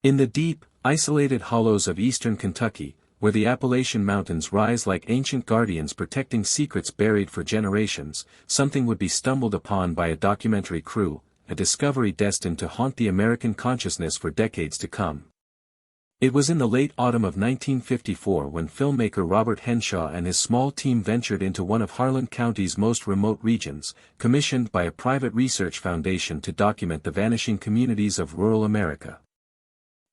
In the deep, isolated hollows of eastern Kentucky, where the Appalachian Mountains rise like ancient guardians protecting secrets buried for generations, something would be stumbled upon by a documentary crew, a discovery destined to haunt the American consciousness for decades to come. It was in the late autumn of 1954 when filmmaker Robert Henshaw and his small team ventured into one of Harlan County's most remote regions, commissioned by a private research foundation to document the vanishing communities of rural America.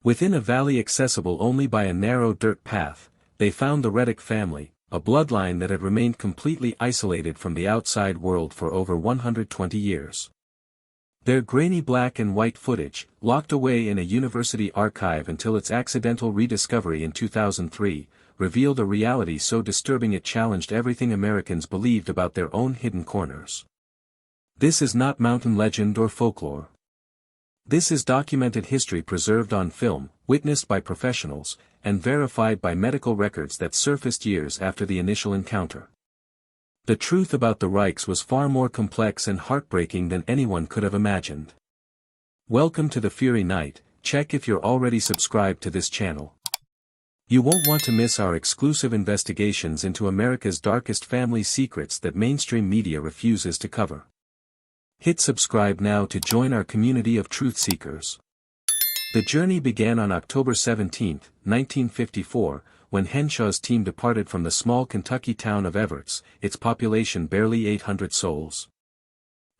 Within a valley accessible only by a narrow dirt path, they found the Reddick family, a bloodline that had remained completely isolated from the outside world for over 120 years. Their grainy black and white footage, locked away in a university archive until its accidental rediscovery in 2003, revealed a reality so disturbing it challenged everything Americans believed about their own hidden corners. This is not mountain legend or folklore. This is documented history preserved on film, witnessed by professionals, and verified by medical records that surfaced years after the initial encounter. The truth about the Reics was far more complex and heartbreaking than anyone could have imagined. Welcome to the Fury Night. Check if you're already subscribed to this channel. You won't want to miss our exclusive investigations into America's darkest family secrets that mainstream media refuses to cover. Hit subscribe now to join our community of truth seekers. The journey began on October 17, 1954, when Henshaw's team departed from the small Kentucky town of Everts, its population barely 800 souls.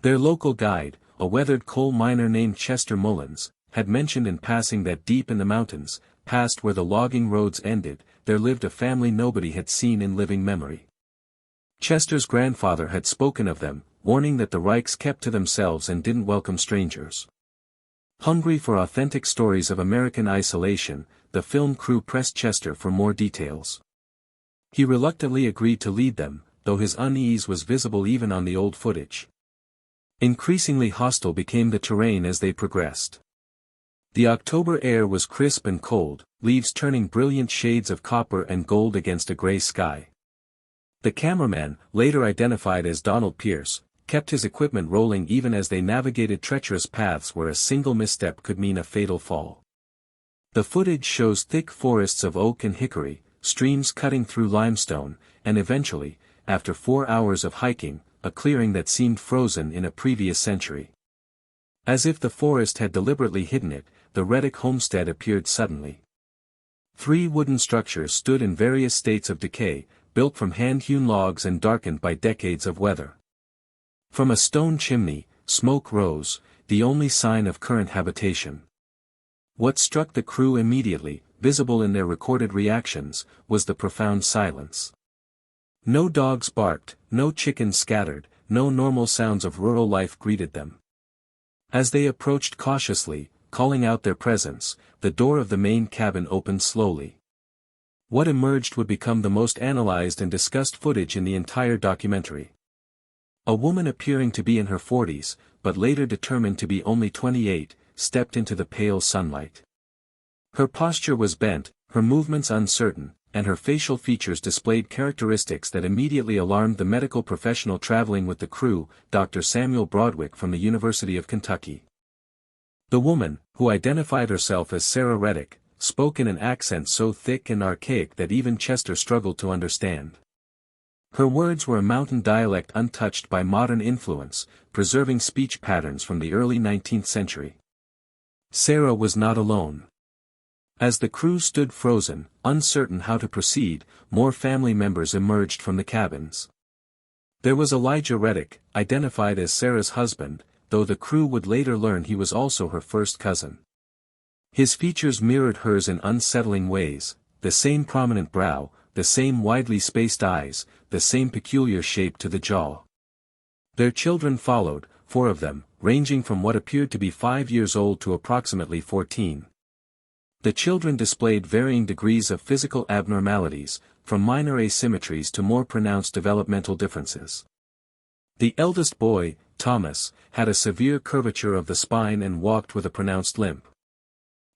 Their local guide, a weathered coal miner named Chester Mullins, had mentioned in passing that deep in the mountains, past where the logging roads ended, there lived a family nobody had seen in living memory. Chester's grandfather had spoken of them, warning that the Reics kept to themselves and didn't welcome strangers. Hungry for authentic stories of American isolation, the film crew pressed Chester for more details. He reluctantly agreed to lead them, though his unease was visible even on the old footage. Increasingly hostile became the terrain as they progressed. The October air was crisp and cold, leaves turning brilliant shades of copper and gold against a gray sky. The cameraman, later identified as Donald Pierce, kept his equipment rolling even as they navigated treacherous paths where a single misstep could mean a fatal fall. The footage shows thick forests of oak and hickory, streams cutting through limestone, and eventually, after 4 hours of hiking, a clearing that seemed frozen in a previous century. As if the forest had deliberately hidden it, the Reddick homestead appeared suddenly. 3 wooden structures stood in various states of decay, built from hand-hewn logs and darkened by decades of weather. From a stone chimney, smoke rose, the only sign of current habitation. What struck the crew immediately, visible in their recorded reactions, was the profound silence. No dogs barked, no chickens scattered, no normal sounds of rural life greeted them. As they approached cautiously, calling out their presence, the door of the main cabin opened slowly. What emerged would become the most analyzed and discussed footage in the entire documentary. A woman appearing to be in her 40s, but later determined to be only 28, stepped into the pale sunlight. Her posture was bent, her movements uncertain, and her facial features displayed characteristics that immediately alarmed the medical professional traveling with the crew, Dr. Samuel Broadwick from the University of Kentucky. The woman, who identified herself as Sarah Reddick, spoke in an accent so thick and archaic that even Chester struggled to understand. Her words were a mountain dialect untouched by modern influence, preserving speech patterns from the early 19th century. Sarah was not alone. As the crew stood frozen, uncertain how to proceed, more family members emerged from the cabins. There was Elijah Reddick, identified as Sarah's husband, though the crew would later learn he was also her first cousin. His features mirrored hers in unsettling ways, the same prominent brow, the same widely spaced eyes, the same peculiar shape to the jaw. Their children followed, 4 of them, ranging from what appeared to be 5 years old to approximately 14. The children displayed varying degrees of physical abnormalities, from minor asymmetries to more pronounced developmental differences. The eldest boy, Thomas, had a severe curvature of the spine and walked with a pronounced limp.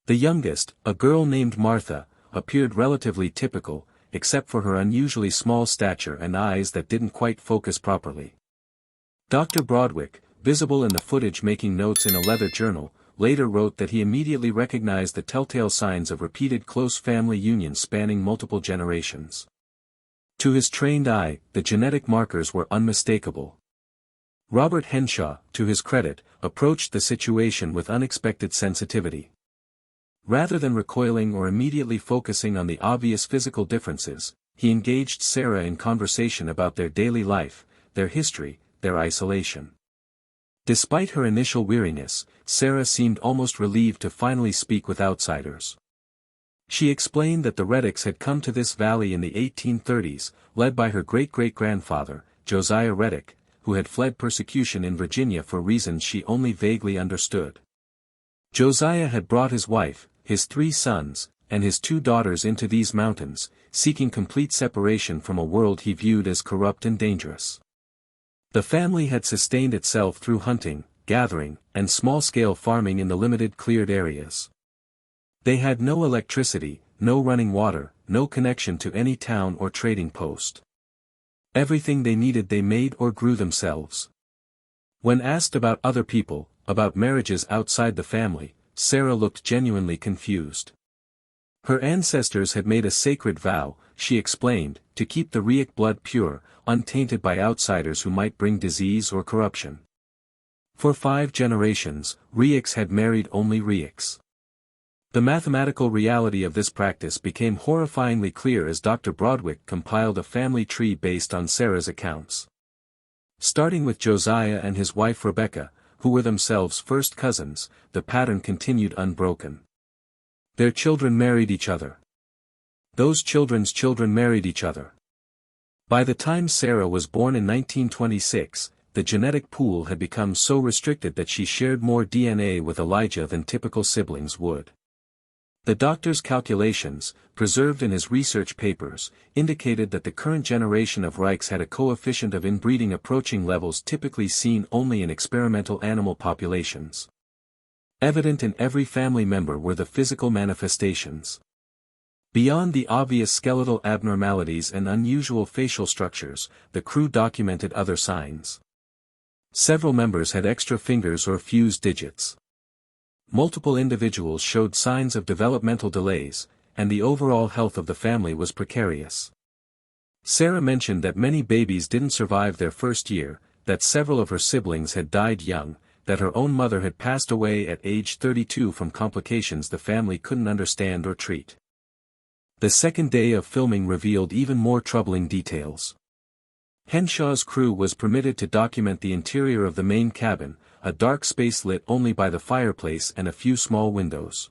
The youngest, a girl named Martha, appeared relatively typical, except for her unusually small stature and eyes that didn't quite focus properly. Dr. Broadwick, visible in the footage making notes in a leather journal, later wrote that he immediately recognized the telltale signs of repeated close family unions spanning multiple generations. To his trained eye, the genetic markers were unmistakable. Robert Henshaw, to his credit, approached the situation with unexpected sensitivity. Rather than recoiling or immediately focusing on the obvious physical differences, he engaged Sarah in conversation about their daily life, their history, their isolation. Despite her initial weariness, Sarah seemed almost relieved to finally speak with outsiders. She explained that the Reddicks had come to this valley in the 1830s, led by her great-great-grandfather, Josiah Reddick, who had fled persecution in Virginia for reasons she only vaguely understood. Josiah had brought his wife, his 3 sons, and his 2 daughters into these mountains, seeking complete separation from a world he viewed as corrupt and dangerous. The family had sustained itself through hunting, gathering, and small-scale farming in the limited cleared areas. They had no electricity, no running water, no connection to any town or trading post. Everything they needed they made or grew themselves. When asked about other people, about marriages outside the family, Sarah looked genuinely confused. Her ancestors had made a sacred vow, she explained, to keep the Reic blood pure, untainted by outsiders who might bring disease or corruption. For 5 generations, Reics had married only Reics. The mathematical reality of this practice became horrifyingly clear as Dr. Broadwick compiled a family tree based on Sarah's accounts. Starting with Josiah and his wife Rebecca, who were themselves first cousins, the pattern continued unbroken. Their children married each other. Those children's children married each other. By the time Sarah was born in 1926, the genetic pool had become so restricted that she shared more DNA with Elijah than typical siblings would. The doctor's calculations, preserved in his research papers, indicated that the current generation of Reics had a coefficient of inbreeding approaching levels typically seen only in experimental animal populations. Evident in every family member were the physical manifestations. Beyond the obvious skeletal abnormalities and unusual facial structures, the crew documented other signs. Several members had extra fingers or fused digits. Multiple individuals showed signs of developmental delays, and the overall health of the family was precarious. Sarah mentioned that many babies didn't survive their first year, that several of her siblings had died young, that her own mother had passed away at age 32 from complications the family couldn't understand or treat. The second day of filming revealed even more troubling details. Henshaw's crew was permitted to document the interior of the main cabin, a dark space lit only by the fireplace and a few small windows.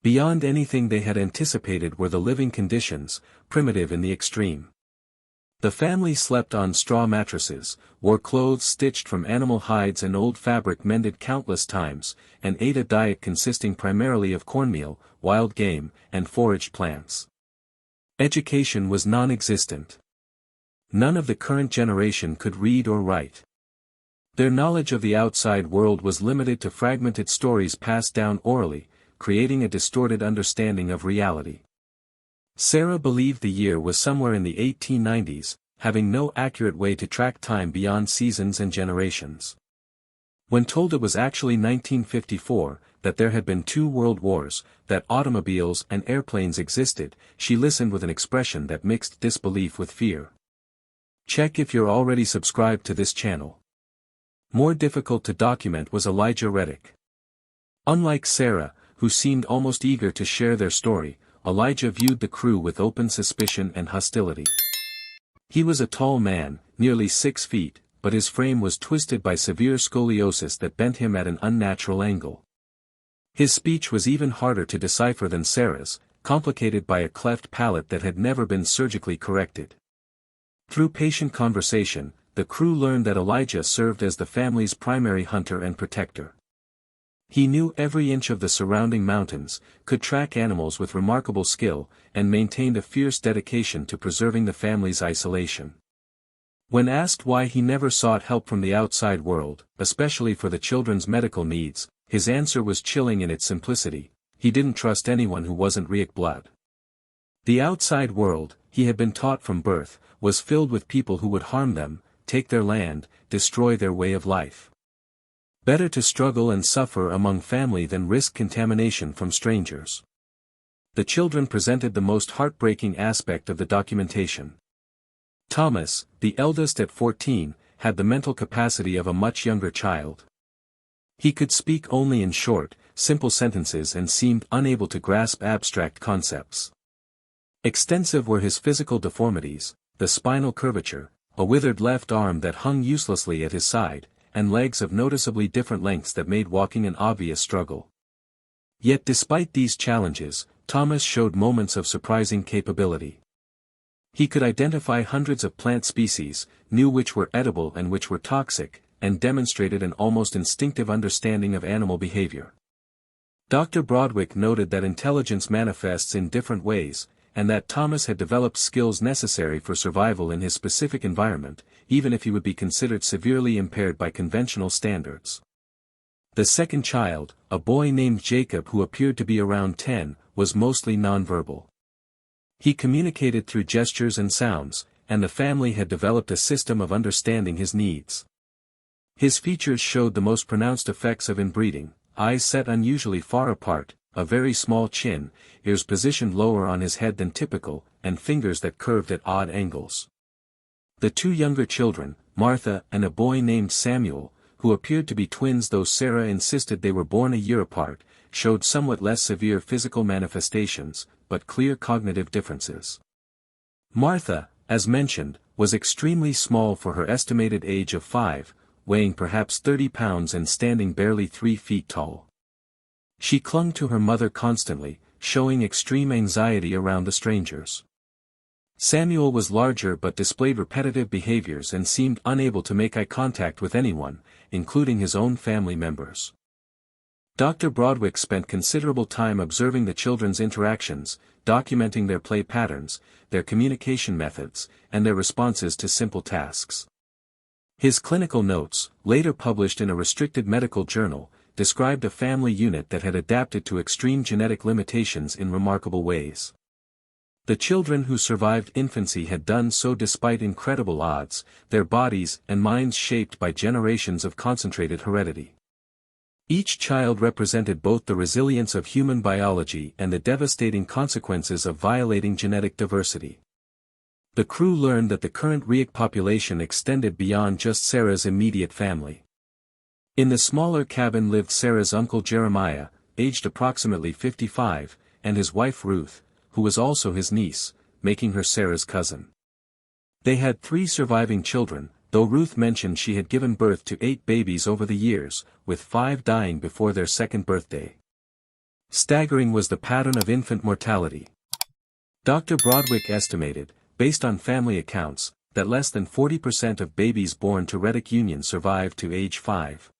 Beyond anything they had anticipated were the living conditions, primitive in the extreme. The family slept on straw mattresses, wore clothes stitched from animal hides and old fabric mended countless times, and ate a diet consisting primarily of cornmeal, wild game, and foraged plants. Education was non-existent. None of the current generation could read or write. Their knowledge of the outside world was limited to fragmented stories passed down orally, creating a distorted understanding of reality. Sarah believed the year was somewhere in the 1890s, having no accurate way to track time beyond seasons and generations. When told it was actually 1954, that there had been 2 world wars, that automobiles and airplanes existed, she listened with an expression that mixed disbelief with fear. Check if you're already subscribed to this channel. More difficult to document was Elijah Reddick. Unlike Sarah, who seemed almost eager to share their story, Elijah viewed the crew with open suspicion and hostility. He was a tall man, nearly 6 feet, but his frame was twisted by severe scoliosis that bent him at an unnatural angle. His speech was even harder to decipher than Sarah's, complicated by a cleft palate that had never been surgically corrected. Through patient conversation, the crew learned that Elijah served as the family's primary hunter and protector. He knew every inch of the surrounding mountains, could track animals with remarkable skill, and maintained a fierce dedication to preserving the family's isolation. When asked why he never sought help from the outside world, especially for the children's medical needs, his answer was chilling in its simplicity: he didn't trust anyone who wasn't Reic blood. The outside world, he had been taught from birth, was filled with people who would harm them, take their land, destroy their way of life. Better to struggle and suffer among family than risk contamination from strangers. The children presented the most heartbreaking aspect of the documentation. Thomas, the eldest at 14, had the mental capacity of a much younger child. He could speak only in short, simple sentences and seemed unable to grasp abstract concepts. Extensive were his physical deformities, the spinal curvature, a withered left arm that hung uselessly at his side, and legs of noticeably different lengths that made walking an obvious struggle. Yet despite these challenges, Thomas showed moments of surprising capability. He could identify hundreds of plant species, knew which were edible and which were toxic, and demonstrated an almost instinctive understanding of animal behavior. Dr. Broderick noted that intelligence manifests in different ways, and that Thomas had developed skills necessary for survival in his specific environment, even if he would be considered severely impaired by conventional standards. The second child, a boy named Jacob who appeared to be around 10, was mostly nonverbal. He communicated through gestures and sounds, and the family had developed a system of understanding his needs. His features showed the most pronounced effects of inbreeding, eyes set unusually far apart, a very small chin, ears positioned lower on his head than typical, and fingers that curved at odd angles. The two younger children, Martha and a boy named Samuel, who appeared to be twins though Sarah insisted they were born a year apart, showed somewhat less severe physical manifestations, but clear cognitive differences. Martha, as mentioned, was extremely small for her estimated age of 5, weighing perhaps 30 pounds and standing barely 3 feet tall. She clung to her mother constantly, showing extreme anxiety around the strangers. Samuel was larger but displayed repetitive behaviors and seemed unable to make eye contact with anyone, including his own family members. Dr. Broderick spent considerable time observing the children's interactions, documenting their play patterns, their communication methods, and their responses to simple tasks. His clinical notes, later published in a restricted medical journal, described a family unit that had adapted to extreme genetic limitations in remarkable ways. The children who survived infancy had done so despite incredible odds, their bodies and minds shaped by generations of concentrated heredity. Each child represented both the resilience of human biology and the devastating consequences of violating genetic diversity. The crew learned that the current Reic population extended beyond just Sarah's immediate family. In the smaller cabin lived Sarah's uncle Jeremiah, aged approximately 55, and his wife Ruth, who was also his niece, making her Sarah's cousin. They had 3 surviving children, though Ruth mentioned she had given birth to 8 babies over the years, with 5 dying before their second birthday. Staggering was the pattern of infant mortality. Dr. Broderick estimated, based on family accounts, that less than 40% of babies born to Reddick union survived to age 5.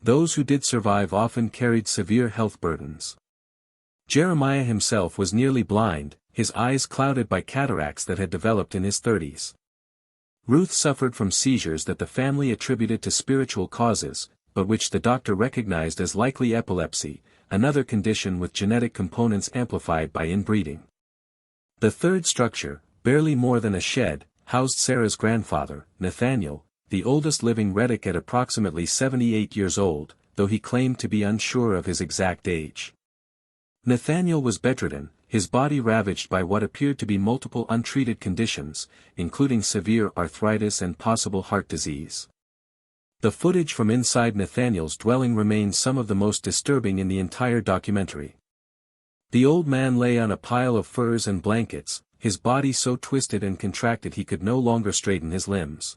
Those who did survive often carried severe health burdens. Jeremiah himself was nearly blind, his eyes clouded by cataracts that had developed in his 30s. Ruth suffered from seizures that the family attributed to spiritual causes, but which the doctor recognized as likely epilepsy, another condition with genetic components amplified by inbreeding. The third structure, barely more than a shed, housed Sarah's grandfather, Nathaniel, the oldest living Reddick at approximately 78 years old, though he claimed to be unsure of his exact age. Nathaniel was bedridden, his body ravaged by what appeared to be multiple untreated conditions, including severe arthritis and possible heart disease. The footage from inside Nathaniel's dwelling remains some of the most disturbing in the entire documentary. The old man lay on a pile of furs and blankets, his body so twisted and contracted he could no longer straighten his limbs.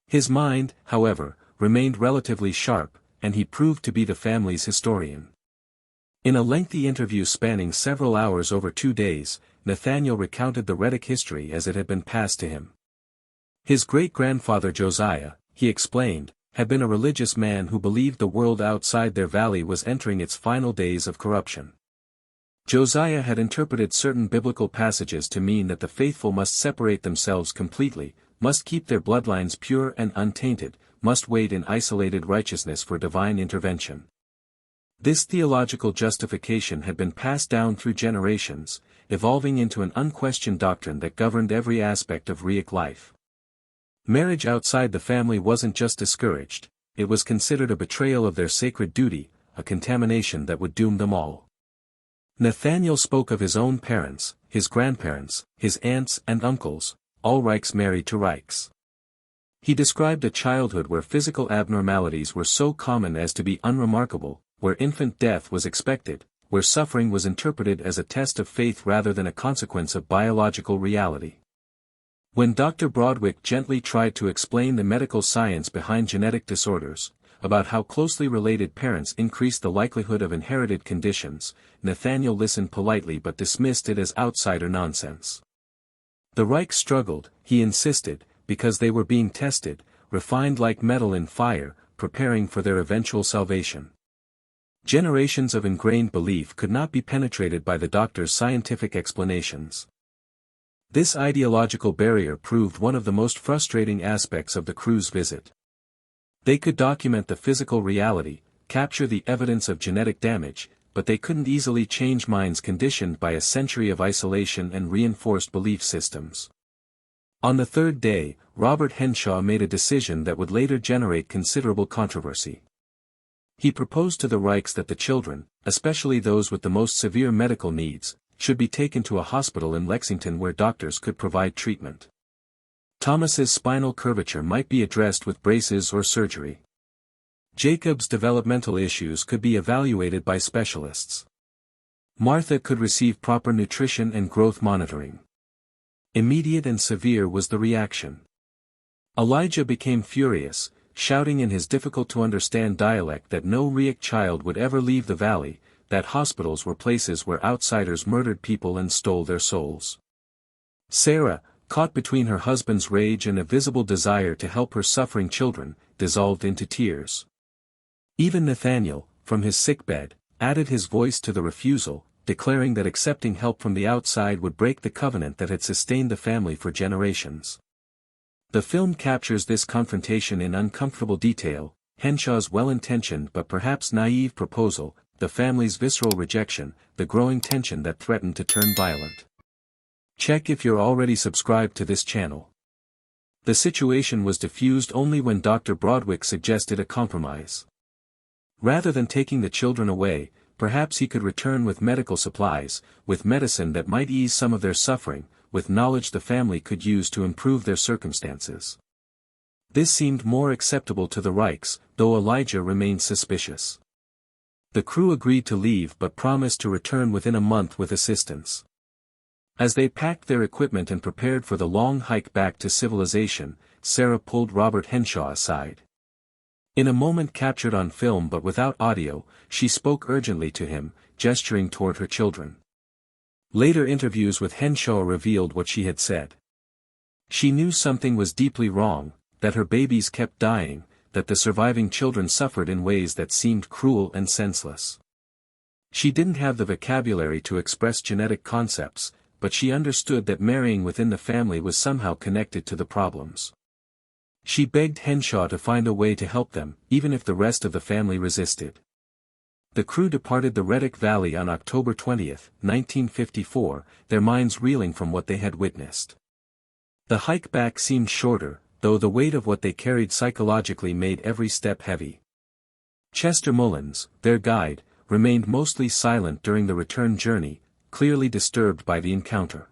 His mind, however, remained relatively sharp, and he proved to be the family's historian. In a lengthy interview spanning several hours over 2 days, Nathaniel recounted the Reddick history as it had been passed to him. His great-grandfather Josiah, he explained, had been a religious man who believed the world outside their valley was entering its final days of corruption. Josiah had interpreted certain biblical passages to mean that the faithful must separate themselves completely, must keep their bloodlines pure and untainted, must wait in isolated righteousness for divine intervention. This theological justification had been passed down through generations, evolving into an unquestioned doctrine that governed every aspect of Reic life. Marriage outside the family wasn't just discouraged, it was considered a betrayal of their sacred duty, a contamination that would doom them all. Nathaniel spoke of his own parents, his grandparents, his aunts and uncles, all Reics married to Reics. He described a childhood where physical abnormalities were so common as to be unremarkable, where infant death was expected, where suffering was interpreted as a test of faith rather than a consequence of biological reality. When Dr. Broadwick gently tried to explain the medical science behind genetic disorders, about how closely related parents increased the likelihood of inherited conditions, Nathaniel listened politely but dismissed it as outsider nonsense. The Reics struggled, he insisted, because they were being tested, refined like metal in fire, preparing for their eventual salvation. Generations of ingrained belief could not be penetrated by the doctor's scientific explanations. This ideological barrier proved one of the most frustrating aspects of the crew's visit. They could document the physical reality, capture the evidence of genetic damage, but they couldn't easily change minds conditioned by a century of isolation and reinforced belief systems. On the third day, Robert Henshaw made a decision that would later generate considerable controversy. He proposed to the Reics that the children, especially those with the most severe medical needs, should be taken to a hospital in Lexington where doctors could provide treatment. Thomas's spinal curvature might be addressed with braces or surgery. Jacob's developmental issues could be evaluated by specialists. Martha could receive proper nutrition and growth monitoring. Immediate and severe was the reaction. Elijah became furious, shouting in his difficult-to-understand dialect that no Reic child would ever leave the valley, that hospitals were places where outsiders murdered people and stole their souls. Sarah, caught between her husband's rage and a visible desire to help her suffering children, dissolved into tears. Even Nathaniel, from his sickbed, added his voice to the refusal, declaring that accepting help from the outside would break the covenant that had sustained the family for generations. The film captures this confrontation in uncomfortable detail, Henshaw's well-intentioned but perhaps naive proposal, the family's visceral rejection, the growing tension that threatened to turn violent. Check if you're already subscribed to this channel. The situation was diffused only when Dr. Broadwick suggested a compromise. Rather than taking the children away, perhaps he could return with medical supplies, with medicine that might ease some of their suffering, with knowledge the family could use to improve their circumstances. This seemed more acceptable to the Reics, though Elijah remained suspicious. The crew agreed to leave but promised to return within a month with assistance. As they packed their equipment and prepared for the long hike back to civilization, Sarah pulled Robert Henshaw aside. In a moment captured on film but without audio, she spoke urgently to him, gesturing toward her children. Later interviews with Henshaw revealed what she had said. She knew something was deeply wrong, that her babies kept dying, that the surviving children suffered in ways that seemed cruel and senseless. She didn't have the vocabulary to express genetic concepts, but she understood that marrying within the family was somehow connected to the problems. She begged Henshaw to find a way to help them, even if the rest of the family resisted. The crew departed the Reddick Valley on October 20, 1954, their minds reeling from what they had witnessed. The hike back seemed shorter, though the weight of what they carried psychologically made every step heavy. Chester Mullins, their guide, remained mostly silent during the return journey, clearly disturbed by the encounter.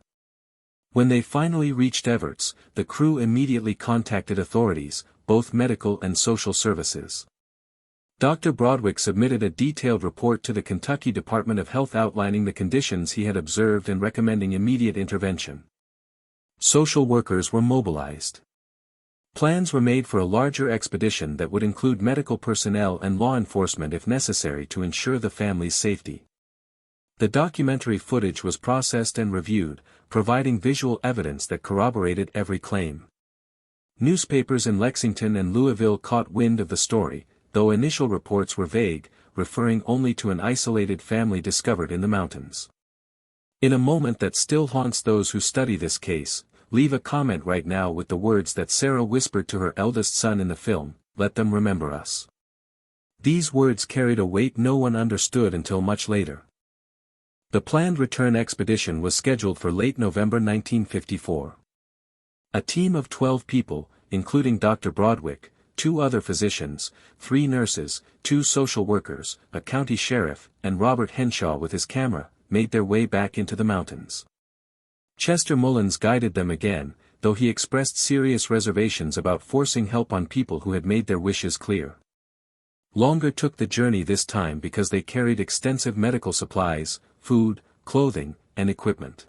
When they finally reached Everts, the crew immediately contacted authorities, both medical and social services. Dr. Broadwick submitted a detailed report to the Kentucky Department of Health outlining the conditions he had observed and recommending immediate intervention. Social workers were mobilized. Plans were made for a larger expedition that would include medical personnel and law enforcement if necessary to ensure the family's safety. The documentary footage was processed and reviewed, providing visual evidence that corroborated every claim. Newspapers in Lexington and Louisville caught wind of the story, though initial reports were vague, referring only to an isolated family discovered in the mountains. In a moment that still haunts those who study this case, leave a comment right now with the words that Sarah whispered to her eldest son in the film, "Let them remember us." These words carried a weight no one understood until much later. The planned return expedition was scheduled for late November 1954. A team of 12 people, including Dr. Broadwick, 2 other physicians, 3 nurses, 2 social workers, a county sheriff, and Robert Henshaw with his camera, made their way back into the mountains. Chester Mullins guided them again, though he expressed serious reservations about forcing help on people who had made their wishes clear. Longer took the journey this time because they carried extensive medical supplies, food, clothing, and equipment.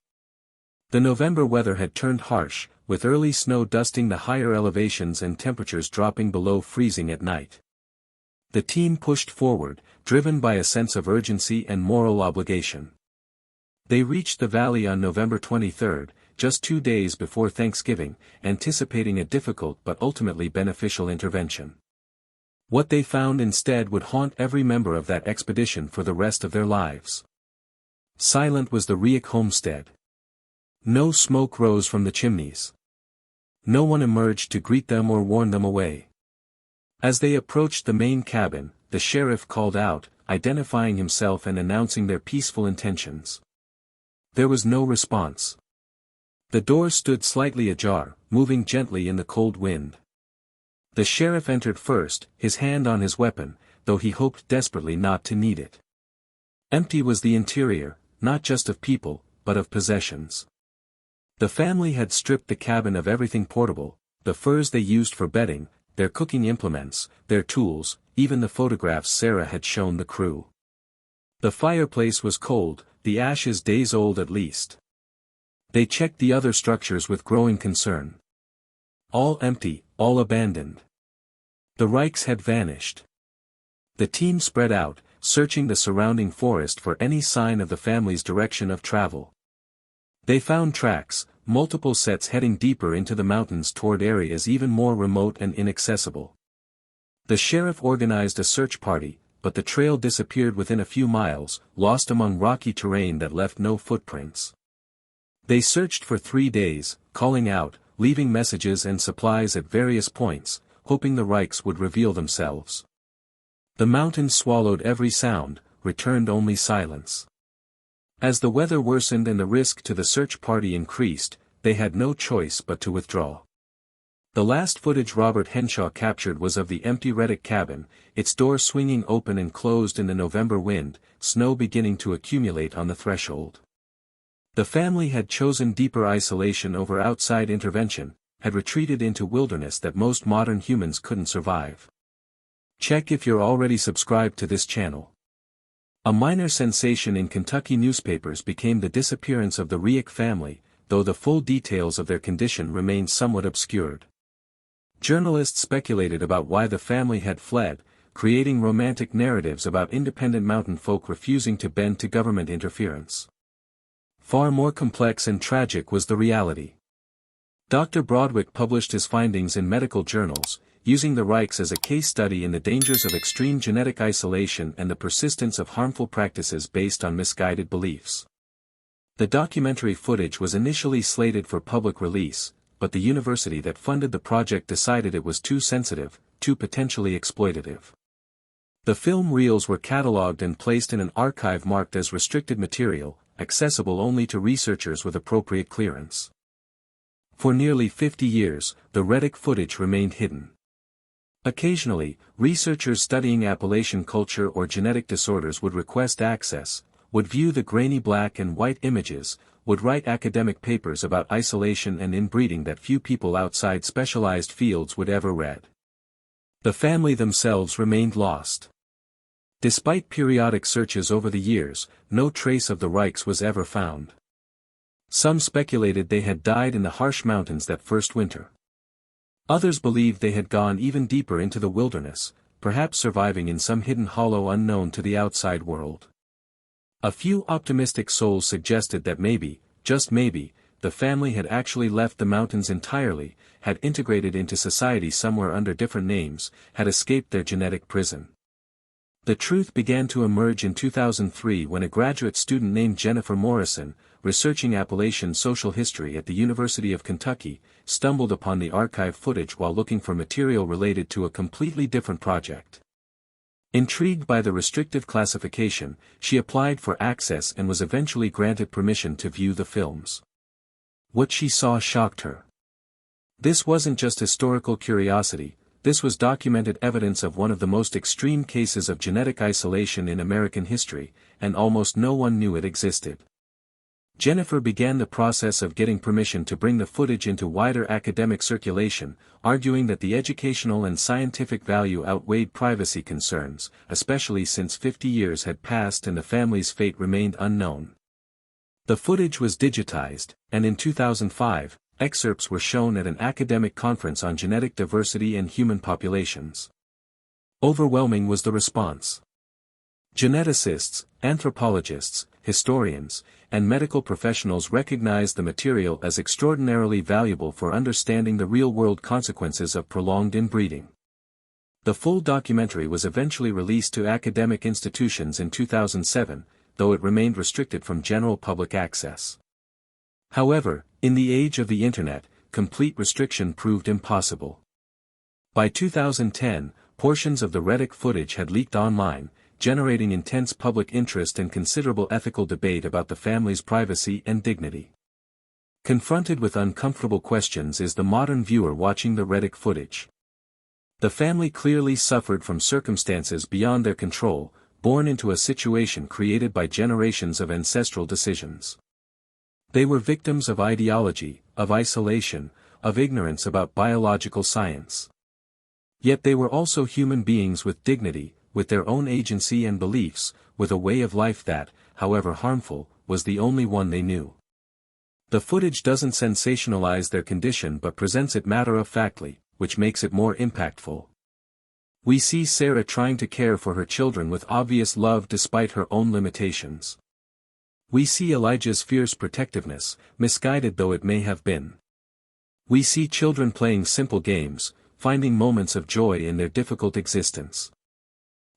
The November weather had turned harsh, with early snow dusting the higher elevations and temperatures dropping below freezing at night. The team pushed forward, driven by a sense of urgency and moral obligation. They reached the valley on November 23, just 2 days before Thanksgiving, anticipating a difficult but ultimately beneficial intervention. What they found instead would haunt every member of that expedition for the rest of their lives. Silent was the Reic homestead. No smoke rose from the chimneys. No one emerged to greet them or warn them away. As they approached the main cabin, the sheriff called out, identifying himself and announcing their peaceful intentions. There was no response. The door stood slightly ajar, moving gently in the cold wind. The sheriff entered first, his hand on his weapon, though he hoped desperately not to need it. Empty was the interior, not just of people, but of possessions. The family had stripped the cabin of everything portable, the furs they used for bedding, their cooking implements, their tools, even the photographs Sarah had shown the crew. The fireplace was cold, the ashes days old at least. They checked the other structures with growing concern. All empty, all abandoned. The Reics had vanished. The team spread out, searching the surrounding forest for any sign of the family's direction of travel. They found tracks, multiple sets heading deeper into the mountains toward areas even more remote and inaccessible. The sheriff organized a search party, but the trail disappeared within a few miles, lost among rocky terrain that left no footprints. They searched for 3 days, calling out, leaving messages and supplies at various points, hoping the Reics would reveal themselves. The mountains swallowed every sound, returned only silence. As the weather worsened and the risk to the search party increased, they had no choice but to withdraw. The last footage Robert Henshaw captured was of the empty Reddick cabin, its door swinging open and closed in the November wind, snow beginning to accumulate on the threshold. The family had chosen deeper isolation over outside intervention, had retreated into wilderness that most modern humans couldn't survive. Check if you're already subscribed to this channel. A minor sensation in Kentucky newspapers became the disappearance of the Reic family, though the full details of their condition remained somewhat obscured. Journalists speculated about why the family had fled, creating romantic narratives about independent mountain folk refusing to bend to government interference. Far more complex and tragic was the reality. Dr. Broadwick published his findings in medical journals, using the Reics as a case study in the dangers of extreme genetic isolation and the persistence of harmful practices based on misguided beliefs. The documentary footage was initially slated for public release, but the university that funded the project decided it was too sensitive, too potentially exploitative. The film reels were catalogued and placed in an archive marked as restricted material, accessible only to researchers with appropriate clearance. For nearly 50 years, the Reddick footage remained hidden. Occasionally, researchers studying Appalachian culture or genetic disorders would request access, would view the grainy black and white images, would write academic papers about isolation and inbreeding that few people outside specialized fields would ever read. The family themselves remained lost. Despite periodic searches over the years, no trace of the Reics was ever found. Some speculated they had died in the harsh mountains that first winter. Others believed they had gone even deeper into the wilderness, perhaps surviving in some hidden hollow unknown to the outside world. A few optimistic souls suggested that maybe, just maybe, the family had actually left the mountains entirely, had integrated into society somewhere under different names, had escaped their genetic prison. The truth began to emerge in 2003 when a graduate student named Jennifer Morrison, researching Appalachian social history at the University of Kentucky, stumbled upon the archive footage while looking for material related to a completely different project. Intrigued by the restrictive classification, she applied for access and was eventually granted permission to view the films. What she saw shocked her. This wasn't just historical curiosity, this was documented evidence of one of the most extreme cases of genetic isolation in American history, and almost no one knew it existed. Jennifer began the process of getting permission to bring the footage into wider academic circulation, arguing that the educational and scientific value outweighed privacy concerns, especially since 50 years had passed and the family's fate remained unknown. The footage was digitized, and in 2005, excerpts were shown at an academic conference on genetic diversity and human populations. Overwhelming was the response. Geneticists, anthropologists, historians, and medical professionals recognized the material as extraordinarily valuable for understanding the real-world consequences of prolonged inbreeding. The full documentary was eventually released to academic institutions in 2007, though it remained restricted from general public access. However, in the age of the Internet, complete restriction proved impossible. By 2010, portions of the Reddick footage had leaked online, generating intense public interest and considerable ethical debate about the family's privacy and dignity. Confronted with uncomfortable questions is the modern viewer watching the Reddick footage. The family clearly suffered from circumstances beyond their control, born into a situation created by generations of ancestral decisions. They were victims of ideology, of isolation, of ignorance about biological science. Yet they were also human beings with dignity, with their own agency and beliefs, with a way of life that, however harmful, was the only one they knew. The footage doesn't sensationalize their condition but presents it matter-of-factly, which makes it more impactful. We see Sarah trying to care for her children with obvious love despite her own limitations. We see Elijah's fierce protectiveness, misguided though it may have been. We see children playing simple games, finding moments of joy in their difficult existence.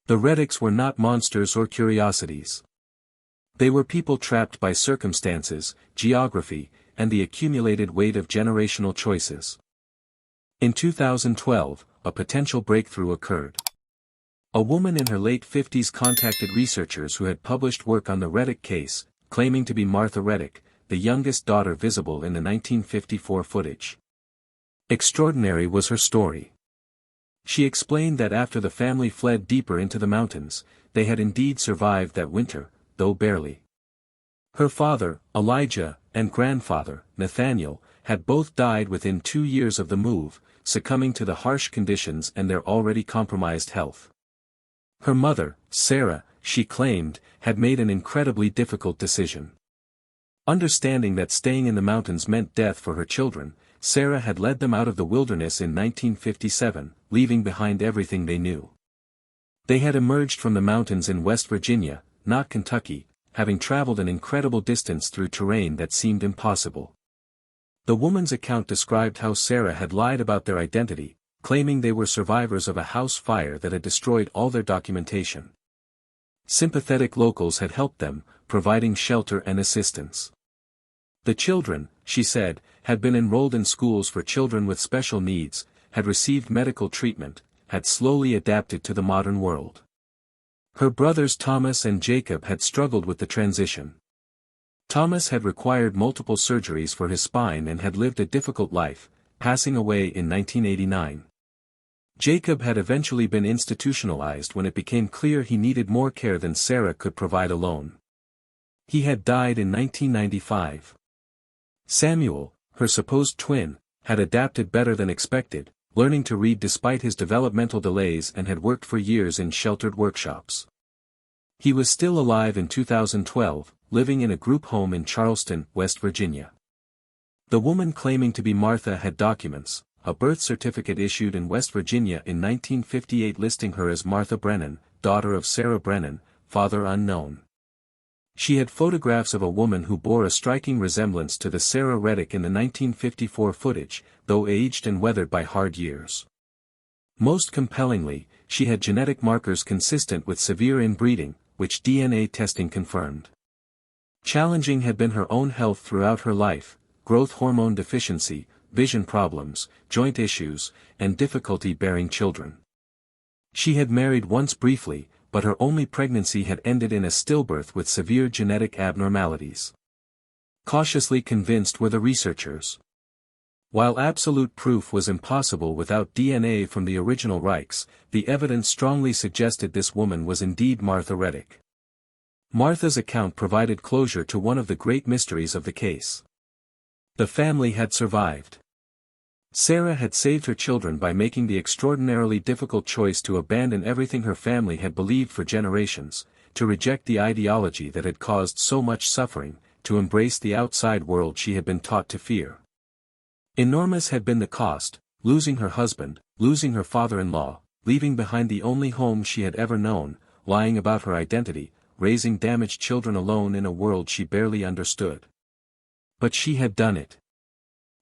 The Reddicks were not monsters or curiosities. They were people trapped by circumstances, geography, and the accumulated weight of generational choices. In 2012, a potential breakthrough occurred. A woman in her late 50s contacted researchers who had published work on the Reddick case, claiming to be Martha Reddick, the youngest daughter visible in the 1954 footage. Extraordinary was her story. She explained that after the family fled deeper into the mountains, they had indeed survived that winter, though barely. Her father, Elijah, and grandfather, Nathaniel, had both died within 2 years of the move, succumbing to the harsh conditions and their already compromised health. Her mother, Sarah, she claimed, had made an incredibly difficult decision. Understanding that staying in the mountains meant death for her children, Sarah had led them out of the wilderness in 1957, leaving behind everything they knew. They had emerged from the mountains in West Virginia, not Kentucky, having traveled an incredible distance through terrain that seemed impossible. The woman's account described how Sarah had lied about their identity, claiming they were survivors of a house fire that had destroyed all their documentation. Sympathetic locals had helped them, providing shelter and assistance. The children, she said, had been enrolled in schools for children with special needs, had received medical treatment, had slowly adapted to the modern world. Her brothers Thomas and Jacob had struggled with the transition. Thomas had required multiple surgeries for his spine and had lived a difficult life, passing away in 1989. Jacob had eventually been institutionalized when it became clear he needed more care than Sarah could provide alone. He had died in 1995. Samuel, her supposed twin, had adapted better than expected, learning to read despite his developmental delays and had worked for years in sheltered workshops. He was still alive in 2012, living in a group home in Charleston, West Virginia. The woman claiming to be Martha had documents, a birth certificate issued in West Virginia in 1958 listing her as Martha Brennan, daughter of Sarah Brennan, father unknown. She had photographs of a woman who bore a striking resemblance to the Sarah Reddick in the 1954 footage, though aged and weathered by hard years. Most compellingly, she had genetic markers consistent with severe inbreeding, which DNA testing confirmed. Challenging had been her own health throughout her life, growth hormone deficiency, vision problems, joint issues, and difficulty bearing children. She had married once briefly, but her only pregnancy had ended in a stillbirth with severe genetic abnormalities. Cautiously convinced were the researchers. While absolute proof was impossible without DNA from the original Reics, the evidence strongly suggested this woman was indeed Martha Reddick. Martha's account provided closure to one of the great mysteries of the case. The family had survived. Sarah had saved her children by making the extraordinarily difficult choice to abandon everything her family had believed for generations, to reject the ideology that had caused so much suffering, to embrace the outside world she had been taught to fear. Enormous had been the cost, losing her husband, losing her father-in-law, leaving behind the only home she had ever known, lying about her identity, raising damaged children alone in a world she barely understood. But she had done it.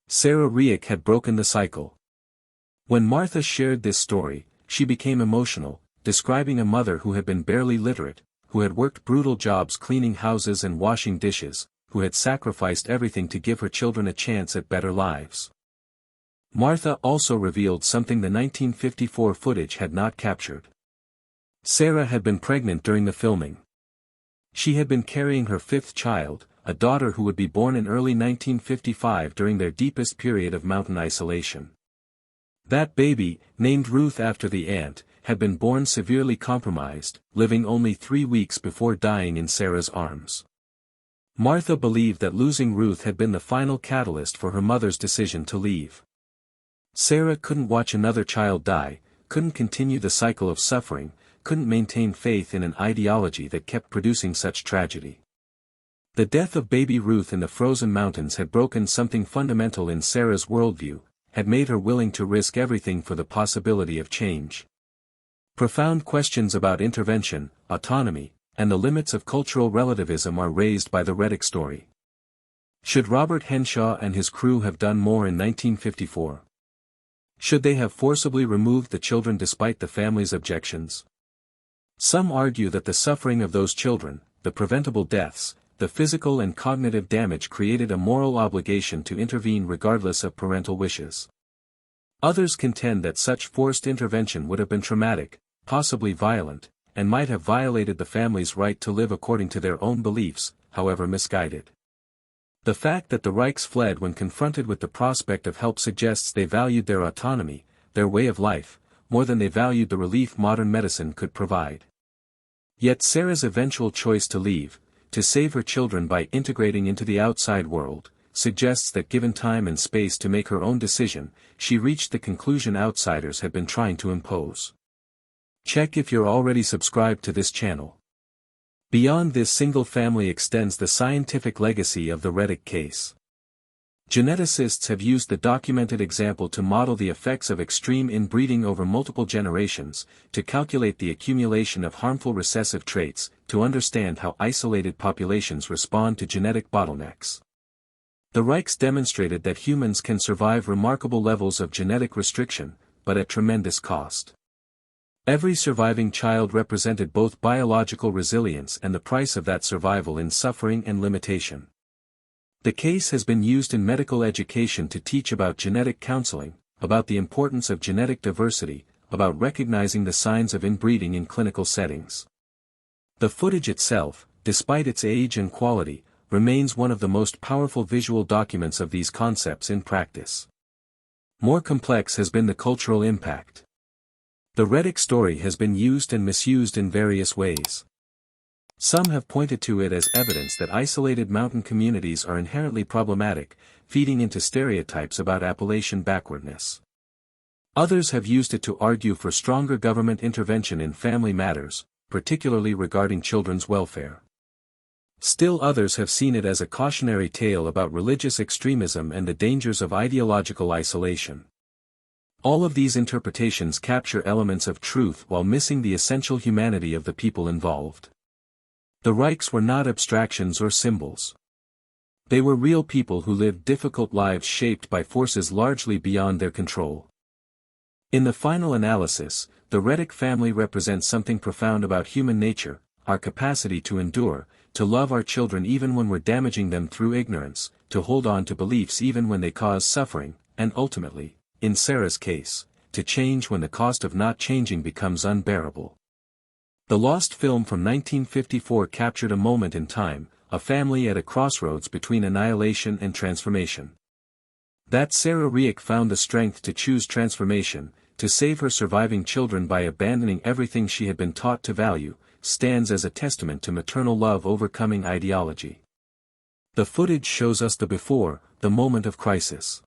Sarah Reic had broken the cycle. When Martha shared this story, she became emotional, describing a mother who had been barely literate, who had worked brutal jobs cleaning houses and washing dishes, who had sacrificed everything to give her children a chance at better lives. Martha also revealed something the 1954 footage had not captured. Sarah had been pregnant during the filming. She had been carrying her fifth child, a daughter who would be born in early 1955 during their deepest period of mountain isolation. That baby, named Ruth after the aunt, had been born severely compromised, living only 3 weeks before dying in Sarah's arms. Martha believed that losing Ruth had been the final catalyst for her mother's decision to leave. Sarah couldn't watch another child die, couldn't continue the cycle of suffering, couldn't maintain faith in an ideology that kept producing such tragedy. The death of baby Ruth in the frozen mountains had broken something fundamental in Sarah's worldview, had made her willing to risk everything for the possibility of change. Profound questions about intervention, autonomy, and the limits of cultural relativism are raised by the Reddick story. Should Robert Henshaw and his crew have done more in 1954? Should they have forcibly removed the children despite the family's objections? Some argue that the suffering of those children, the preventable deaths, the physical and cognitive damage created a moral obligation to intervene regardless of parental wishes. Others contend that such forced intervention would have been traumatic, possibly violent, and might have violated the family's right to live according to their own beliefs, however misguided. The fact that the Reichs fled when confronted with the prospect of help suggests they valued their autonomy, their way of life, more than they valued the relief modern medicine could provide. Yet Sarah's eventual choice to leave, to save her children by integrating into the outside world, suggests that given time and space to make her own decision, she reached the conclusion outsiders had been trying to impose. Check if you're already subscribed to this channel. Beyond this single family extends the scientific legacy of the Reddick case. Geneticists have used the documented example to model the effects of extreme inbreeding over multiple generations, to calculate the accumulation of harmful recessive traits, to understand how isolated populations respond to genetic bottlenecks. The Reichs demonstrated that humans can survive remarkable levels of genetic restriction, but at tremendous cost. Every surviving child represented both biological resilience and the price of that survival in suffering and limitation. The case has been used in medical education to teach about genetic counseling, about the importance of genetic diversity, about recognizing the signs of inbreeding in clinical settings. The footage itself, despite its age and quality, remains one of the most powerful visual documents of these concepts in practice. More complex has been the cultural impact. The Reddick story has been used and misused in various ways. Some have pointed to it as evidence that isolated mountain communities are inherently problematic, feeding into stereotypes about Appalachian backwardness. Others have used it to argue for stronger government intervention in family matters, particularly regarding children's welfare. Still others have seen it as a cautionary tale about religious extremism and the dangers of ideological isolation. All of these interpretations capture elements of truth while missing the essential humanity of the people involved. The Reichs were not abstractions or symbols. They were real people who lived difficult lives shaped by forces largely beyond their control. In the final analysis, the Reddick family represents something profound about human nature, our capacity to endure, to love our children even when we're damaging them through ignorance, to hold on to beliefs even when they cause suffering, and ultimately, in Sarah's case, to change when the cost of not changing becomes unbearable. The lost film from 1954 captured a moment in time, a family at a crossroads between annihilation and transformation. That Sarah Reic found the strength to choose transformation, to save her surviving children by abandoning everything she had been taught to value, stands as a testament to maternal love overcoming ideology. The footage shows us the before, the moment of crisis.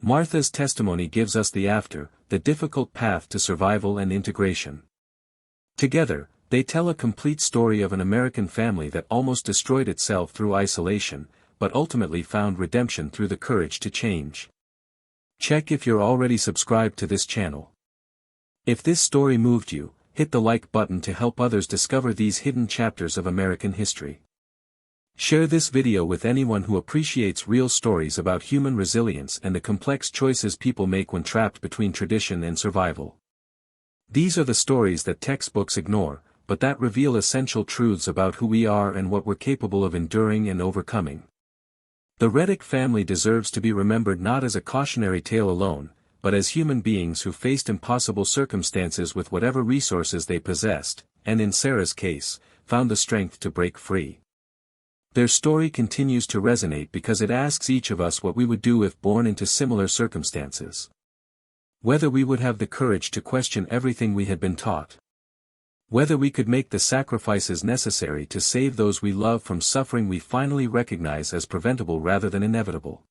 Martha's testimony gives us the after, the difficult path to survival and integration. Together, they tell a complete story of an American family that almost destroyed itself through isolation, but ultimately found redemption through the courage to change. Check if you're already subscribed to this channel. If this story moved you, hit the like button to help others discover these hidden chapters of American history. Share this video with anyone who appreciates real stories about human resilience and the complex choices people make when trapped between tradition and survival. These are the stories that textbooks ignore, but that reveal essential truths about who we are and what we're capable of enduring and overcoming. The Reddick family deserves to be remembered not as a cautionary tale alone, but as human beings who faced impossible circumstances with whatever resources they possessed, and in Sarah's case, found the strength to break free. Their story continues to resonate because it asks each of us what we would do if born into similar circumstances. Whether we would have the courage to question everything we had been taught. Whether we could make the sacrifices necessary to save those we love from suffering we finally recognize as preventable rather than inevitable.